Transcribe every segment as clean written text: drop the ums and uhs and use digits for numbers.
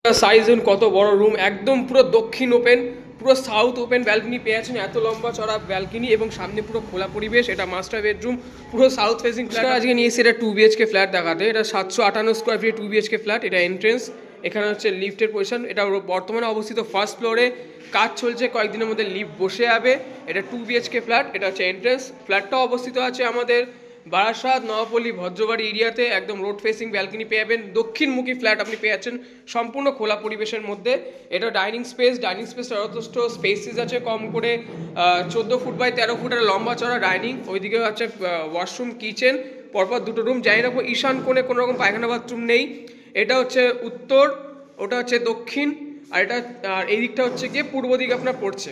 Size কত বড় room, একদম পুরো দক্ষিণ ওপেন, পুরো সাউথ ওপেন ব্যালকনি পেয়ে আছেন। এত লম্বা চড়া ব্যালকনি এবং সামনে পুরো খোলা পরিবেশ। এটা মাস্টার বেডরুম, পুরো সাউথ ফেসিং ফ্ল্যাট। আজকে নিয়ে এসে এটা 2 BHK ফ্ল্যাট দেখাতে। এটা 758 স্কোয়ার ফিট 2 BHK ফ্ল্যাট। এটা এন্ট্রেন্স, এখানে হচ্ছে লিফটের পজিশন। এটা বর্তমানে অবস্থিত ফার্স্ট ফ্লোরে, কাজ চলছে, কয়েকদিনের মধ্যে লিফট বসে যাবে। এটা 2 BHK ফ্ল্যাট। এটা হচ্ছে এন্ট্রেন্স। ফ্ল্যাটটাও অবস্থিত আছে আমাদের বারাসাত, নয়াপল্লী, ভদ্রবাড়ি এরিয়াতে। একদম রোড ফেসিং ব্যালকনি পেয়ে যাবেন, দক্ষিণমুখী ফ্ল্যাট আপনি পেয়ে যাচ্ছেন সম্পূর্ণ খোলা পরিবেশের মধ্যে। এটা ডাইনিং স্পেসটা যথেষ্ট স্পেসিস আছে, কম করে 14 ফুট বাই 13 ফুটের লম্বা চড়া ডাইনিং। ওইদিকে হচ্ছে ওয়াশরুম, কিচেন, পরপর দুটো রুম। জানি না ঈশান কোণে কোনো রকম পায়খানা বাথরুম নেই। এটা হচ্ছে উত্তর, ওটা হচ্ছে দক্ষিণ, আর এটা এই দিকটা হচ্ছে গিয়ে পূর্ব দিকে আপনার পড়ছে।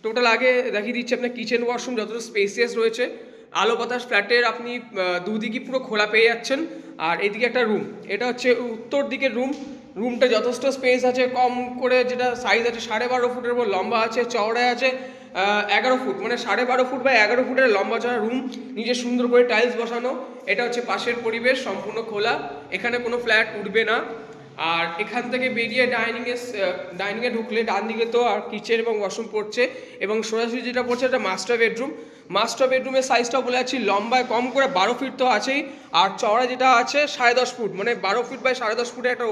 টোটাল আগে দেখিয়ে দিচ্ছি আপনার কিচেন ওয়াশরুম যতটা স্পেসিয়াস রয়েছে। আলো বাতাস ফ্ল্যাটের আপনি দুদিকই পুরো খোলা পেয়ে যাচ্ছেন। আর এইদিকে একটা রুম, এটা হচ্ছে উত্তর দিকের রুমটা যথেষ্ট স্পেস আছে, কম করে যেটা সাইজ আছে 12.5 ফুটের উপর লম্বা আছে, চওড়ায় আছে 11 ফুট, মানে 12.5 ফুট বা 11 ফুটের লম্বা চড়া রুম, নিজে সুন্দর করে টাইলস বসানো। এটা হচ্ছে পাশের পরিবেশ, সম্পূর্ণ খোলা, এখানে কোনো ফ্ল্যাট উঠবে না। আর এখান থেকে বেরিয়ে ডাইনিংয়ে ঢুকলে ডান দিকে তো আর কিচেন এবং ওয়াশরুম পড়ছে, এবং সোজাসুজি যেটা পড়ছে এটা মাস্টার বেডরুমের সাইজটাও বলে যাচ্ছি, লম্বায় কম করে 12 ফিট তো আছেই, আর চওড়া যেটা আছে 10.5 ফুট, মানে 12 ফিট বাই 10.5 ফুটের একটা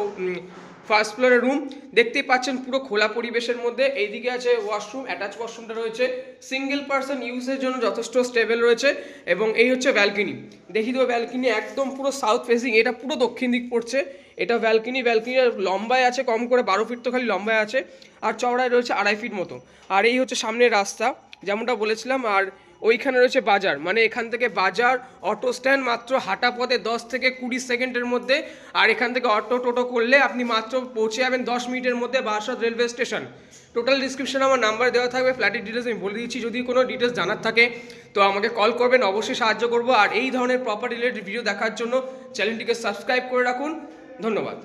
ফার্স্ট ফ্লোরের রুম দেখতেই পাচ্ছেন, পুরো খোলা পরিবেশের মধ্যে। এইদিকে আছে ওয়াশরুম, অ্যাটাচ ওয়াশরুমটা রয়েছে, সিঙ্গেল পার্সন ইউজের জন্য যথেষ্ট স্টেবল রয়েছে। এবং এই হচ্ছে ব্যালকনি, দেখি দেবো ব্যালকনি একদম পুরো সাউথ ফেসিং, এটা পুরো দক্ষিণ দিক পড়ছে। এটা ব্যালকনির লম্বায় আছে কম করে 12 ফিট তো খালি লম্বায় আছে, আর চওড়ায় রয়েছে 2.5 ফিট মতো। আর এই হচ্ছে সামনের রাস্তা যেমনটা বলেছিলাম। আর ওইখানে রয়েছে বাজার, মানে এখান থেকে বাজার, অটো স্ট্যান্ড মাত্র হাঁটা পথে 10 থেকে 20 সেকেন্ডের মধ্যে। আর এখান থেকে টোটো করলে আপনি মাত্র পৌঁছে যাবেন 10 মিনিটের মধ্যে বারাসাত রেলওয়ে স্টেশন। টোটাল ডিসক্রিপশনে আমার নাম্বার দেওয়া থাকবে, ফ্ল্যাটের ডিটেলস আমি বলে দিচ্ছি। যদি কোনো ডিটেলস জানার থাকে তো আমাকে কল করবেন, অবশ্যই সাহায্য করবো। আর এই ধরনের প্রপার্টি রিলেটেড ভিডিও দেখার জন্য চ্যানেলটিকে সাবস্ক্রাইব করে রাখুন। ধন্যবাদ।